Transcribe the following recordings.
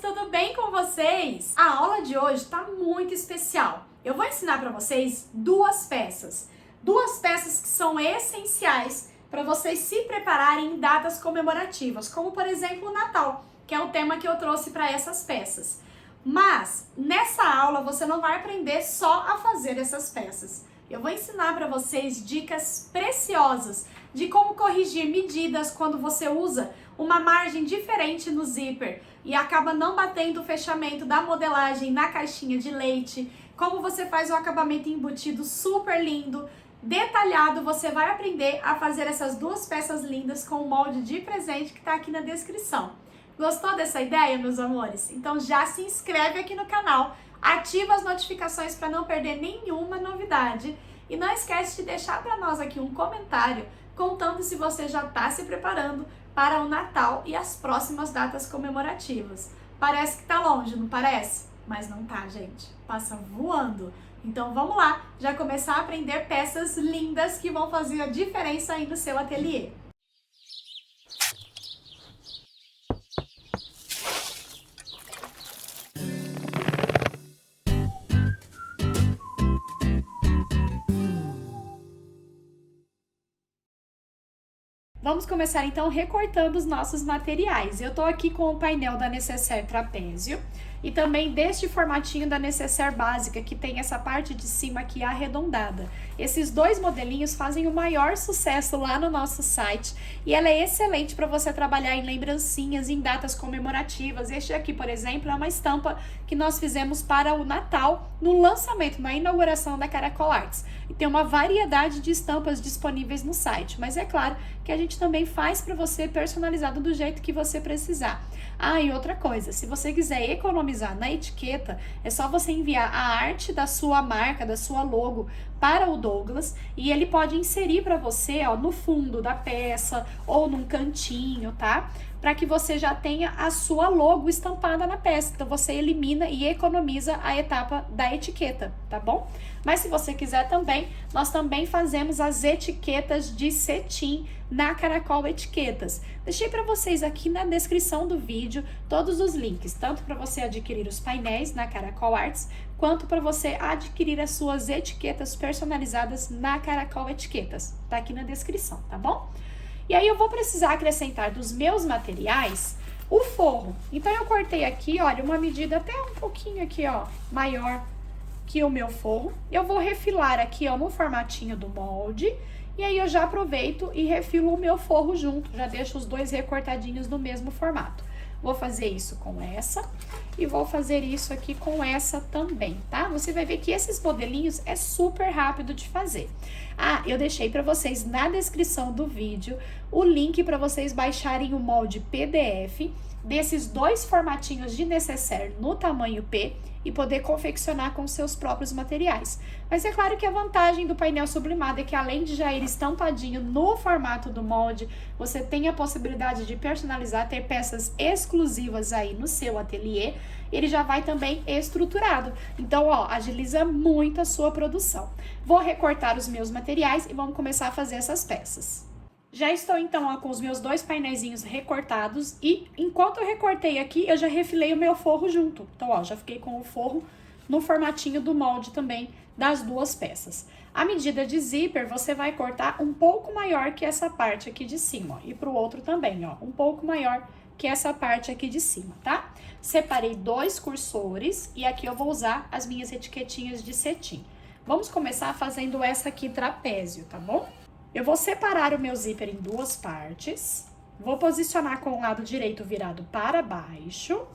tudo bem com vocês? A aula de hoje está muito especial. Eu vou ensinar para vocês duas peças que são essenciais para vocês se prepararem em datas comemorativas, como por exemplo o Natal, que é o tema que eu trouxe para essas peças. Mas nessa aula você não vai aprender só a fazer essas peças. Eu vou ensinar para vocês dicas preciosas de como corrigir medidas quando você usa uma margem diferente no zíper e acaba não batendo o fechamento da modelagem na caixinha de leite, como você faz o acabamento embutido super lindo, detalhado. Você vai aprender a fazer essas duas peças lindas com o molde de presente que está aqui na descrição. Gostou dessa ideia, meus amores? Então já se inscreve aqui no canal, ativa as notificações para não perder nenhuma novidade e não esquece de deixar para nós aqui um comentário contando se você já está se preparando para o Natal e as próximas datas comemorativas. Parece que está longe, não parece? Mas não tá, gente. Passa voando. Então vamos lá, já começar a aprender peças lindas que vão fazer a diferença aí no seu ateliê. Vamos começar então recortando os nossos materiais. Eu tô aqui com o painel da Necessaire Trapézio e também deste formatinho da Necessaire Básica, que tem essa parte de cima aqui arredondada. Esses dois modelinhos fazem o maior sucesso lá no nosso site e ela é excelente para você trabalhar em lembrancinhas, em datas comemorativas. Este aqui, por exemplo, é uma estampa que nós fizemos para o Natal, no lançamento, na inauguração da Caracol Arts. E tem uma variedade de estampas disponíveis no site, mas é claro que a gente também faz para você personalizado do jeito que você precisar. Ah, e outra coisa, se você quiser economizar na etiqueta, é só você enviar a arte da sua marca, da sua logo para o Douglas e ele pode inserir para você, ó, no fundo da peça ou num cantinho, tá? Para que você já tenha a sua logo estampada na peça. Então você elimina e economiza a etapa da etiqueta, tá bom? Mas se você quiser também, nós também fazemos as etiquetas de cetim na Caracol Etiquetas. Deixei para vocês aqui na descrição do vídeo todos os links, tanto para você adquirir os painéis na Caracol Arts, quanto para você adquirir as suas etiquetas personalizadas na Caracol Etiquetas. Tá aqui na descrição, tá bom? E aí eu vou precisar acrescentar dos meus materiais o forro. Então eu cortei aqui, olha, uma medida até um pouquinho aqui, ó, maior que o meu forro. Eu vou refilar aqui, ó, no formatinho do molde. E aí eu já aproveito e refilo o meu forro junto, já deixo os dois recortadinhos no mesmo formato. Vou fazer isso com essa e vou fazer isso aqui com essa também, tá? Você vai ver que esses modelinhos é super rápido de fazer. Ah, eu deixei para vocês na descrição do vídeo o link para vocês baixarem o molde PDF desses dois formatinhos de Necessaire no tamanho P e poder confeccionar com seus próprios materiais. Mas é claro que a vantagem do painel sublimado é que além de já ir estampadinho no formato do molde, você tem a possibilidade de personalizar, ter peças exclusivas aí no seu ateliê. Ele já vai também estruturado. Então, ó, agiliza muito a sua produção. Vou recortar os meus materiais e vamos começar a fazer essas peças. Já estou então ó, com os meus dois painéisinhos recortados e enquanto eu recortei aqui, eu já refilei o meu forro junto. Então, ó, já fiquei com o forro no formatinho do molde também das duas peças. A medida de zíper, você vai cortar um pouco maior que essa parte aqui de cima, ó, e pro outro também, ó, um pouco maior que essa parte aqui de cima, tá? Separei dois cursores e aqui eu vou usar as minhas etiquetinhas de cetim. Vamos começar fazendo essa aqui trapézio, tá bom? Eu vou separar o meu zíper em duas partes, vou posicionar com o lado direito virado para baixo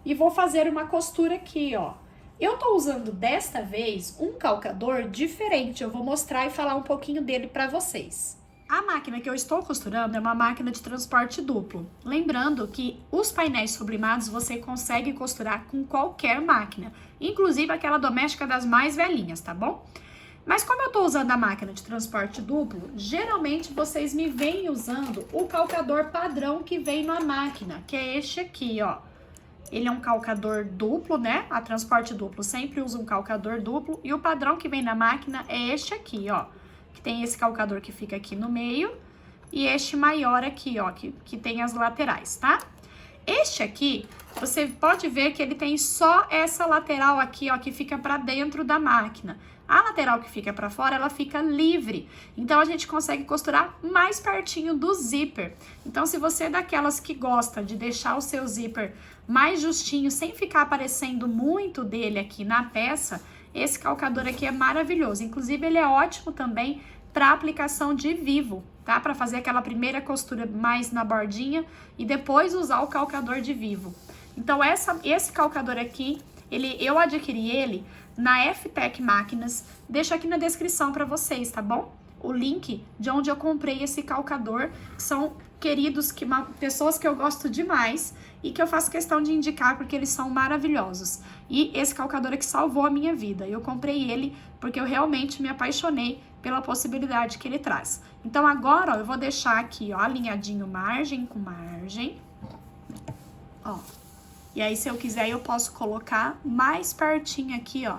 e vou fazer uma costura aqui, ó. Eu tô usando desta vez um calcador diferente, eu vou mostrar e falar um pouquinho dele para vocês. A máquina que eu estou costurando é uma máquina de transporte duplo. Lembrando que os painéis sublimados você consegue costurar com qualquer máquina, inclusive aquela doméstica das mais velhinhas, tá bom? Mas como eu tô usando a máquina de transporte duplo, geralmente vocês me veem usando o calcador padrão que vem na máquina, que é este aqui, ó. Ele é um calcador duplo, né? A transporte duplo sempre usa um calcador duplo e o padrão que vem na máquina é este aqui, ó. Que tem esse calcador que fica aqui no meio, e este maior aqui, ó, que tem as laterais, tá? Este aqui, você pode ver que ele tem só essa lateral aqui, ó, que fica pra dentro da máquina. A lateral que fica pra fora, ela fica livre. Então, a gente consegue costurar mais pertinho do zíper. Então, se você é daquelas que gosta de deixar o seu zíper mais justinho, sem ficar aparecendo muito dele aqui na peça, esse calcador aqui é maravilhoso. Inclusive, ele é ótimo também para aplicação de vivo, tá? Para fazer aquela primeira costura mais na bordinha e depois usar o calcador de vivo. Então, esse calcador aqui, eu adquiri ele na FTech Máquinas. Deixo aqui na descrição para vocês, tá bom? O link de onde eu comprei esse calcador, que são queridos, pessoas que eu gosto demais e que eu faço questão de indicar porque eles são maravilhosos. E esse calcador aqui salvou a minha vida. Eu comprei ele porque eu realmente me apaixonei pela possibilidade que ele traz. Então, agora, ó, eu vou deixar aqui, ó, alinhadinho margem com margem. Ó. E aí, se eu quiser, eu posso colocar mais pertinho aqui, ó.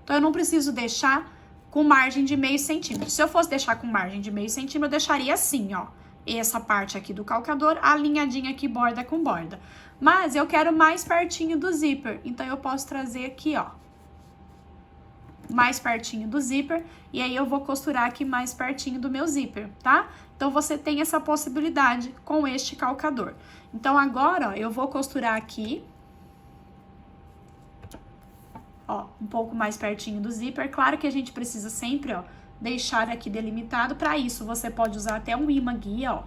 Então, eu não preciso deixar com margem de meio centímetro. Se eu fosse deixar com margem de meio centímetro, eu deixaria assim, ó. Essa parte aqui do calcador, alinhadinha aqui, borda com borda. Mas eu quero mais pertinho do zíper, então eu posso trazer aqui, ó. Mais pertinho do zíper, e aí eu vou costurar aqui mais pertinho do meu zíper, tá? Então, você tem essa possibilidade com este calcador. Então, agora, ó, eu vou costurar aqui, ó, um pouco mais pertinho do zíper. Claro que a gente precisa sempre, ó, deixar aqui delimitado. Para isso, você pode usar até um imã guia, ó.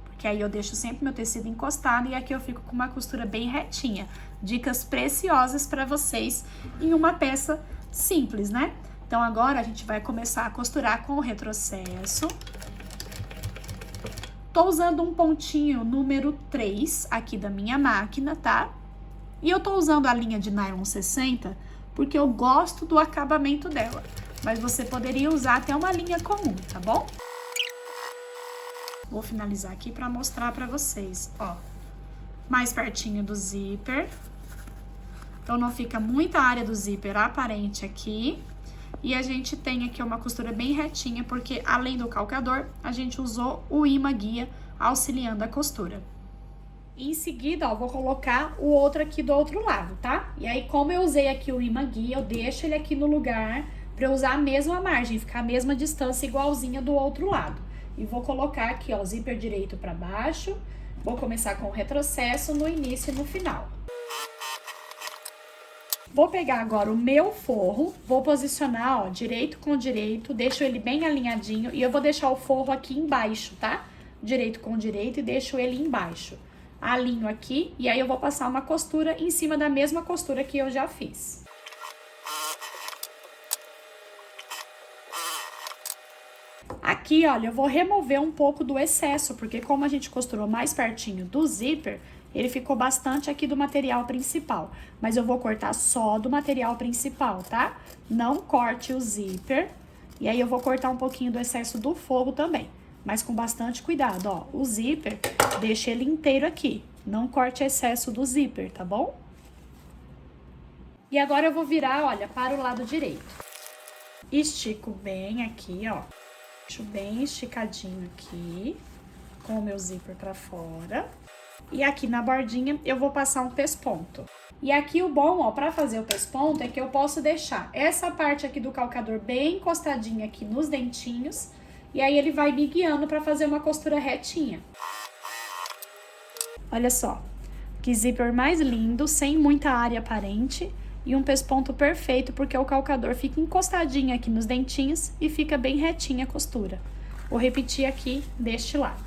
Porque aí eu deixo sempre meu tecido encostado e aqui eu fico com uma costura bem retinha. Dicas preciosas para vocês em uma peça simples, né? Então, agora a gente vai começar a costurar com o retrocesso. Tô usando um pontinho número 3 aqui da minha máquina, tá? E eu tô usando a linha de nylon 60 porque eu gosto do acabamento dela. Mas você poderia usar até uma linha comum, tá bom? Vou finalizar aqui pra mostrar pra vocês, ó. Mais pertinho do zíper. Então, não fica muita área do zíper aparente aqui. E a gente tem aqui uma costura bem retinha, porque além do calcador, a gente usou o imã guia auxiliando a costura. Em seguida, ó, vou colocar o outro aqui do outro lado, tá? E aí, como eu usei aqui o imã guia, eu deixo ele aqui no lugar pra eu usar a mesma margem, ficar a mesma distância igualzinha do outro lado. E vou colocar aqui, ó, o zíper direito pra baixo. Vou começar com o retrocesso no início e no final. Vou pegar agora o meu forro, vou posicionar, ó, direito com direito, deixo ele bem alinhadinho e eu vou deixar o forro aqui embaixo, tá? Direito com direito e deixo ele embaixo. Alinho aqui e aí eu vou passar uma costura em cima da mesma costura que eu já fiz. Aqui, olha, eu vou remover um pouco do excesso, porque como a gente costurou mais pertinho do zíper, ele ficou bastante aqui do material principal. Mas eu vou cortar só do material principal, tá? Não corte o zíper. E aí eu vou cortar um pouquinho do excesso do forro também. Mas com bastante cuidado, ó. O zíper, deixa ele inteiro aqui. Não corte excesso do zíper, tá bom? E agora eu vou virar, olha, para o lado direito. Estico bem aqui, ó. Deixo bem esticadinho aqui, com o meu zíper pra fora. E aqui na bordinha eu vou passar um pesponto. E aqui o bom, ó, pra fazer o pesponto é que eu posso deixar essa parte aqui do calcador bem encostadinha aqui nos dentinhos. E aí ele vai me guiando pra fazer uma costura retinha. Olha só, que zíper mais lindo, sem muita área aparente. E um pesponto perfeito, porque o calcador fica encostadinho aqui nos dentinhos e fica bem retinha a costura. Vou repetir aqui deste lado.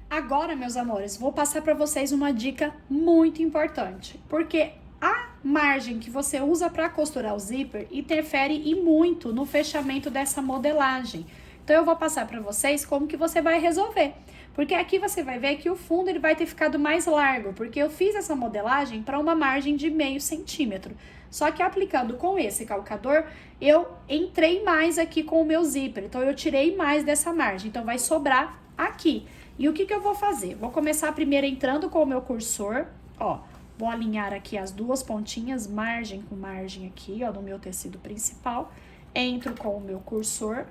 Agora, meus amores, vou passar para vocês uma dica muito importante, porque a margem que você usa para costurar o zíper interfere e muito no fechamento dessa modelagem. Então, eu vou passar para vocês como que você vai resolver. Porque aqui você vai ver que o fundo ele vai ter ficado mais largo, porque eu fiz essa modelagem para uma margem de meio centímetro. Só que aplicando com esse calcador, eu entrei mais aqui com o meu zíper, então eu tirei mais dessa margem, então vai sobrar aqui. E o que que eu vou fazer? Vou começar primeiro entrando com o meu cursor, ó, vou alinhar aqui as duas pontinhas, margem com margem aqui, ó, do meu tecido principal. Entro com o meu cursor,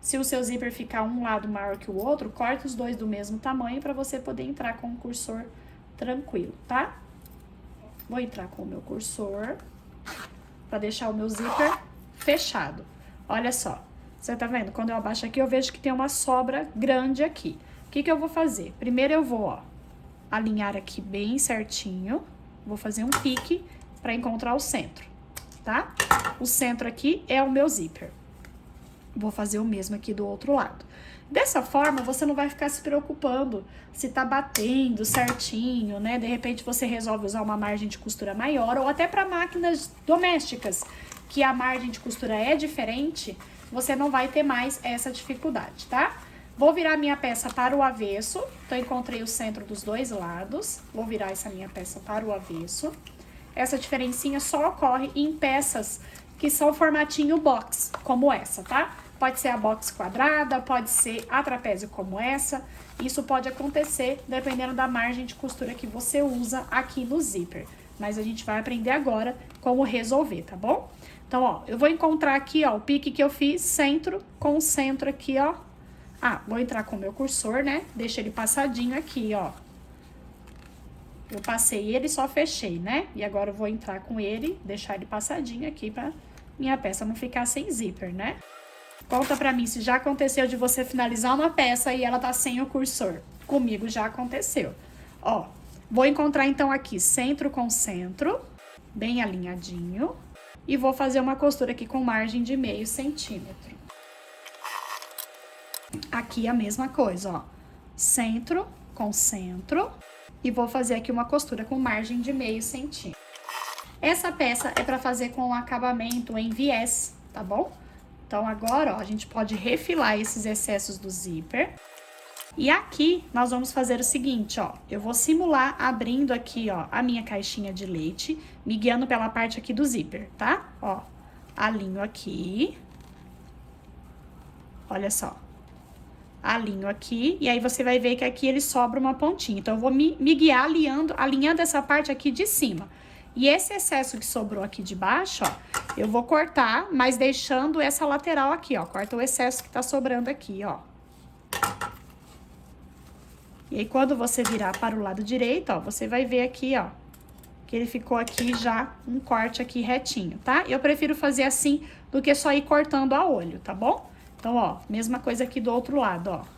Se o seu zíper ficar um lado maior que o outro, corta os dois do mesmo tamanho para você poder entrar com o cursor tranquilo, tá? Vou entrar com o meu cursor para deixar o meu zíper fechado. Olha só, você tá vendo? Quando eu abaixo aqui, eu vejo que tem uma sobra grande aqui. O que que eu vou fazer? Primeiro eu vou, ó, alinhar aqui bem certinho. Vou fazer um pique para encontrar o centro, tá? O centro aqui é o meu zíper. Vou fazer o mesmo aqui do outro lado. Dessa forma, você não vai ficar se preocupando se tá batendo certinho, né? De repente, você resolve usar uma margem de costura maior, ou até para máquinas domésticas, que a margem de costura é diferente, você não vai ter mais essa dificuldade, tá? Vou virar minha peça para o avesso, então encontrei o centro dos dois lados. Vou virar essa minha peça para o avesso. Essa diferencinha só ocorre em peças que são formatinho box, como essa, tá? Pode ser a box quadrada, pode ser a trapézio como essa. Isso pode acontecer dependendo da margem de costura que você usa aqui no zíper. Mas a gente vai aprender agora como resolver, tá bom? Então, ó, eu vou encontrar aqui, ó, o pique que eu fiz, centro com centro aqui, ó. Ah, vou entrar com o meu cursor, né? Deixa ele passadinho aqui, ó. Eu passei ele e só fechei, né? E agora eu vou entrar com ele, deixar ele passadinho aqui pra minha peça não ficar sem zíper, né? Conta pra mim se já aconteceu de você finalizar uma peça e ela tá sem o cursor. Comigo já aconteceu. Ó, vou encontrar então aqui centro com centro, bem alinhadinho. E vou fazer uma costura aqui com margem de meio centímetro. Aqui a mesma coisa, ó. Centro com centro. E vou fazer aqui uma costura com margem de meio centímetro. Essa peça é para fazer com acabamento em viés, tá bom? Então, agora, ó, a gente pode refilar esses excessos do zíper. E aqui, nós vamos fazer o seguinte, ó. Eu vou simular abrindo aqui, ó, a minha caixinha de leite, me guiando pela parte aqui do zíper, tá? Ó, alinho aqui. Olha só. Alinho aqui, e aí você vai ver que aqui ele sobra uma pontinha. Então, eu vou me guiar alinhando essa parte aqui de cima. E esse excesso que sobrou aqui de baixo, ó, eu vou cortar, mas deixando essa lateral aqui, ó. Corta o excesso que tá sobrando aqui, ó. E aí, quando você virar para o lado direito, ó, você vai ver aqui, ó, que ele ficou aqui já um corte aqui retinho, tá? Eu prefiro fazer assim do que só ir cortando a olho, tá bom? Então, ó, mesma coisa aqui do outro lado, ó.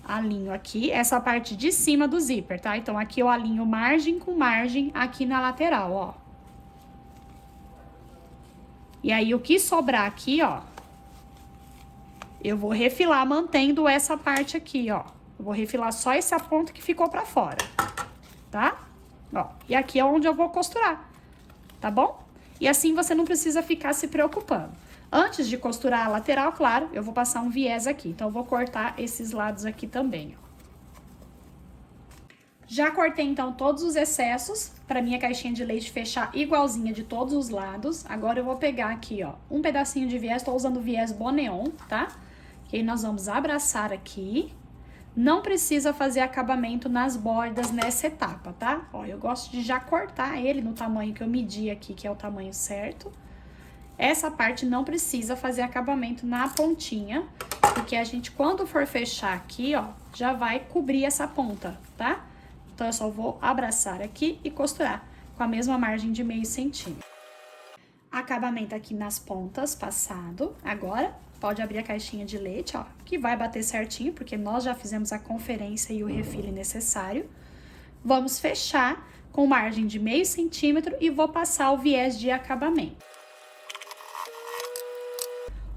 Alinho aqui, essa parte de cima do zíper, tá? Então, aqui eu alinho margem com margem aqui na lateral, ó. E aí, o que sobrar aqui, ó, eu vou refilar mantendo essa parte aqui, ó. Eu vou refilar só essa ponta que ficou pra fora, tá? Ó, e aqui é onde eu vou costurar, tá bom? E assim você não precisa ficar se preocupando. Antes de costurar a lateral, claro, eu vou passar um viés aqui. Então, eu vou cortar esses lados aqui também, ó. Já cortei, então, todos os excessos pra minha caixinha de leite fechar igualzinha de todos os lados. Agora, eu vou pegar aqui, ó, um pedacinho de viés. Tô usando o viés Boneon, tá? E aí, nós vamos abraçar aqui. Não precisa fazer acabamento nas bordas nessa etapa, tá? Ó, eu gosto de já cortar ele no tamanho que eu medi aqui, que é o tamanho certo. Essa parte não precisa fazer acabamento na pontinha, porque a gente, quando for fechar aqui, ó, já vai cobrir essa ponta, tá? Então, eu só vou abraçar aqui e costurar com a mesma margem de meio centímetro. Acabamento aqui nas pontas, passado. Agora, pode abrir a caixinha de leite, ó, que vai bater certinho, porque nós já fizemos a conferência e o refile necessário. Vamos fechar com margem de meio centímetro e vou passar o viés de acabamento.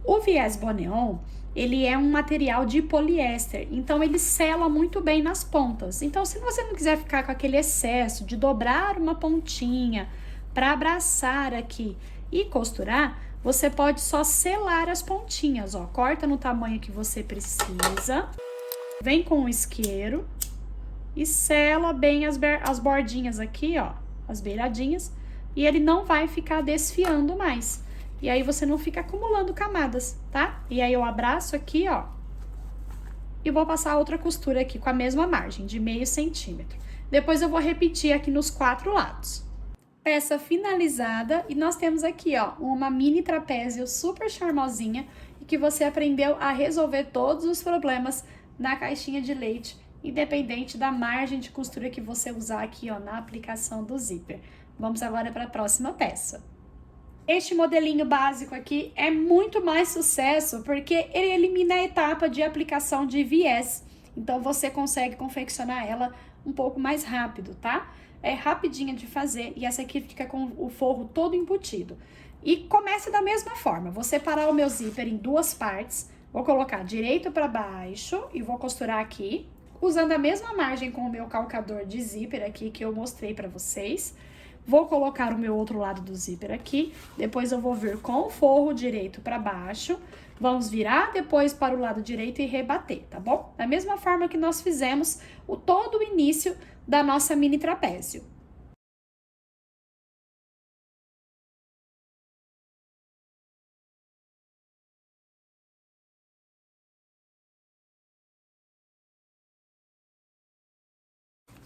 O viés Boneon, ele é um material de poliéster, então ele sela muito bem nas pontas. Então, se você não quiser ficar com aquele excesso de dobrar uma pontinha para abraçar aqui e costurar, você pode só selar as pontinhas, ó. Corta no tamanho que você precisa, vem com o isqueiro e sela bem as bordinhas aqui, ó, as beiradinhas, e ele não vai ficar desfiando mais. E aí, você não fica acumulando camadas, tá? E aí, eu abraço aqui, ó, e vou passar outra costura aqui com a mesma margem, de meio centímetro. Depois, eu vou repetir aqui nos 4 lados. Peça finalizada, e nós temos aqui, ó, uma mini trapézio super charmosinha, que você aprendeu a resolver todos os problemas na caixinha de leite, independente da margem de costura que você usar aqui, ó, na aplicação do zíper. Vamos agora para a próxima peça. Este modelinho básico aqui é muito mais sucesso porque ele elimina a etapa de aplicação de viés. Então, você consegue confeccionar ela um pouco mais rápido, tá? É rapidinha de fazer e essa aqui fica com o forro todo embutido. E começa da mesma forma, vou separar o meu zíper em duas partes, vou colocar direito para baixo e vou costurar aqui, usando a mesma margem com o meu calcador de zíper aqui que eu mostrei para vocês. Vou colocar o meu outro lado do zíper aqui, depois eu vou vir com o forro direito para baixo, vamos virar depois para o lado direito e rebater, tá bom? Da mesma forma que nós fizemos todo o início da nossa mini trapézio.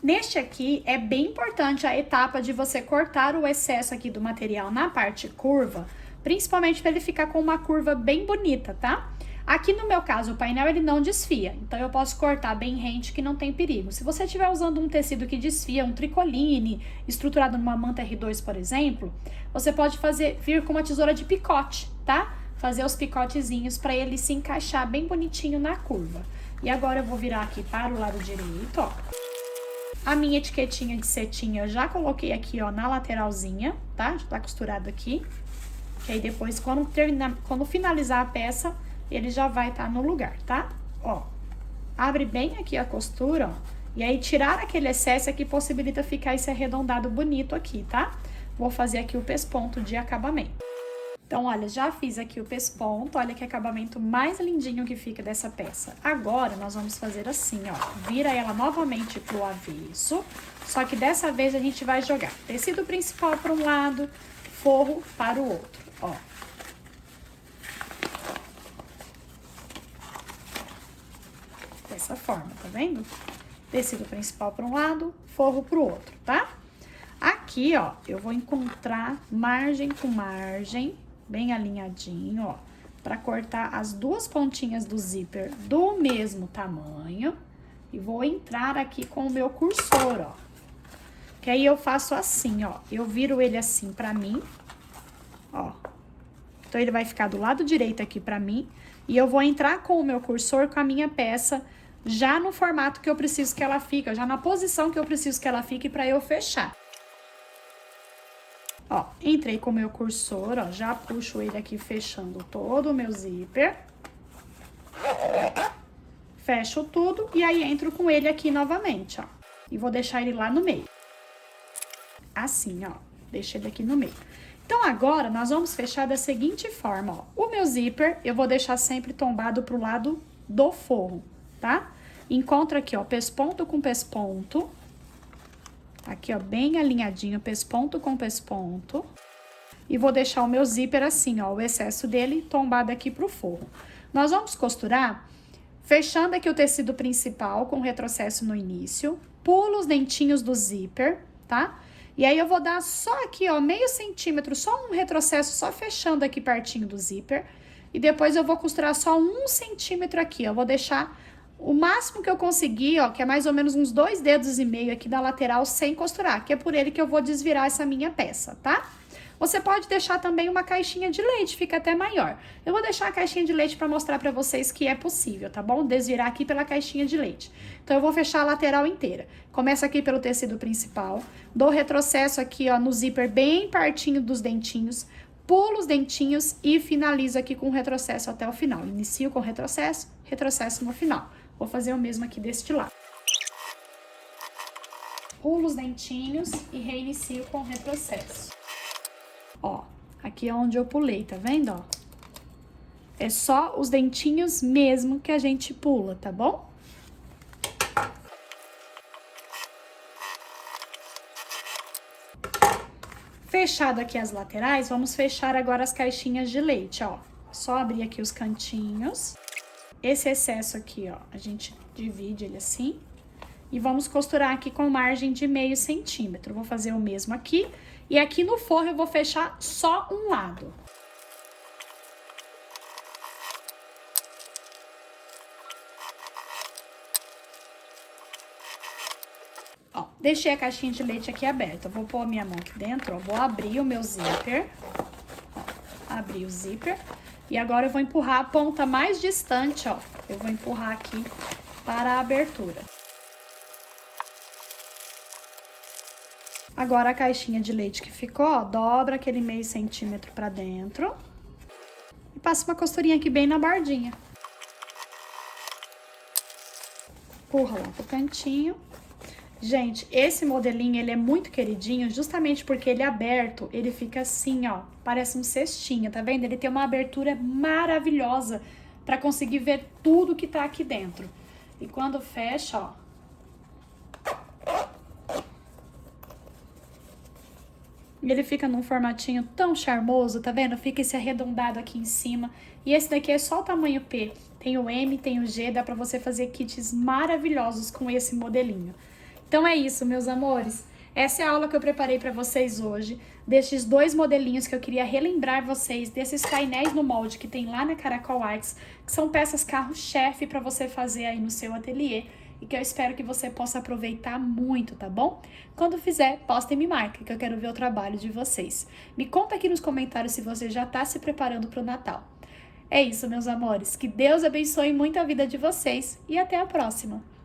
Neste aqui, é bem importante a etapa de você cortar o excesso aqui do material na parte curva, principalmente para ele ficar com uma curva bem bonita, tá? Aqui no meu caso, o painel ele não desfia, então eu posso cortar bem rente que não tem perigo. Se você estiver usando um tecido que desfia, um tricoline, estruturado numa manta R2, por exemplo, você pode vir com uma tesoura de picote, tá? Fazer os picotezinhos para ele se encaixar bem bonitinho na curva. E agora eu vou virar aqui para o lado direito, ó. A minha etiquetinha de cetim eu já coloquei aqui, ó, na lateralzinha, tá? Já tá costurado aqui. Que aí depois, quando finalizar a peça, ele já vai estar no lugar, tá? Ó, abre bem aqui a costura, ó. E aí, tirar aquele excesso que possibilita ficar esse arredondado bonito aqui, tá? Vou fazer aqui o pesponto de acabamento. Então, olha, já fiz aqui o pesponto, olha que acabamento mais lindinho que fica dessa peça. Agora, nós vamos fazer assim, ó, vira ela novamente pro avesso, só que dessa vez a gente vai jogar tecido principal para um lado, forro para o outro, ó. Dessa forma, tá vendo? Tecido principal para um lado, forro pro outro, tá? Aqui, ó, eu vou encontrar margem com margem, bem alinhadinho, ó, para cortar as duas pontinhas do zíper do mesmo tamanho. E vou entrar aqui com o meu cursor, ó. Que aí eu faço assim, ó, eu viro ele assim pra mim, ó. Então, ele vai ficar do lado direito aqui pra mim. E eu vou entrar com o meu cursor, com a minha peça, já no formato que eu preciso que ela fique, já na posição que eu preciso que ela fique pra eu fechar. Ó, entrei com o meu cursor, ó, já puxo ele aqui fechando todo o meu zíper. Fecho tudo e aí entro com ele aqui novamente, ó. E vou deixar ele lá no meio. Assim, ó, deixa ele aqui no meio. Então, agora, nós vamos fechar da seguinte forma, ó. O meu zíper, eu vou deixar sempre tombado pro lado do forro, tá? Encontro aqui, ó, pesponto com pesponto. Aqui, ó, bem alinhadinho, pesponto com pesponto. E vou deixar o meu zíper assim, ó, o excesso dele tombado aqui pro forro. Nós vamos costurar fechando aqui o tecido principal com retrocesso no início. Pulo os dentinhos do zíper, tá? E aí, eu vou dar só aqui, ó, meio centímetro, só um retrocesso, só fechando aqui pertinho do zíper. E depois eu vou costurar só 1 centímetro aqui, ó. Eu vou deixar o máximo que eu conseguir, ó, que é mais ou menos uns 2,5 dedos aqui da lateral sem costurar, que é por ele que eu vou desvirar essa minha peça, tá? Você pode deixar também uma caixinha de leite, fica até maior. Eu vou deixar a caixinha de leite para mostrar para vocês que é possível, tá bom? Desvirar aqui pela caixinha de leite. Então, eu vou fechar a lateral inteira. Começa aqui pelo tecido principal, dou retrocesso aqui, ó, no zíper bem pertinho dos dentinhos, pulo os dentinhos e finalizo aqui com retrocesso até o final. Inicio com retrocesso, retrocesso no final. Vou fazer o mesmo aqui deste lado. Pulo os dentinhos e reinicio com retrocesso. Ó, aqui é onde eu pulei, tá vendo, ó? É só os dentinhos mesmo que a gente pula, tá bom? Fechado aqui as laterais, vamos fechar agora as caixinhas de leite, ó. Só abrir aqui os cantinhos. Esse excesso aqui, ó, a gente divide ele assim. E vamos costurar aqui com margem de meio centímetro. Vou fazer o mesmo aqui. E aqui no forro eu vou fechar só um lado. Ó, deixei a caixinha de leite aqui aberta. Vou pôr a minha mão aqui dentro, ó. Vou abrir o meu zíper. Ó, abri o zíper. E agora eu vou empurrar a ponta mais distante, ó. Eu vou empurrar aqui para a abertura. Agora a caixinha de leite que ficou, ó, dobra aquele meio centímetro pra dentro. E passa uma costurinha aqui bem na bordinha. Empurra lá pro cantinho. Gente, esse modelinho, ele é muito queridinho, justamente porque ele é aberto, ele fica assim, ó, parece um cestinho, tá vendo? Ele tem uma abertura maravilhosa pra conseguir ver tudo que tá aqui dentro. E quando fecha, ó, ele fica num formatinho tão charmoso, tá vendo? Fica esse arredondado aqui em cima. E esse daqui é só o tamanho P. Tem o M, tem o G, dá pra você fazer kits maravilhosos com esse modelinho. Então é isso, meus amores. Essa é a aula que eu preparei pra vocês hoje, destes dois modelinhos que eu queria relembrar vocês, desses painéis no molde que tem lá na Caracol Arts, que são peças carro-chefe pra você fazer aí no seu ateliê, e que eu espero que você possa aproveitar muito, tá bom? Quando fizer, posta e me marca, que eu quero ver o trabalho de vocês. Me conta aqui nos comentários se você já tá se preparando pro Natal. É isso, meus amores. Que Deus abençoe muito a vida de vocês e até a próxima!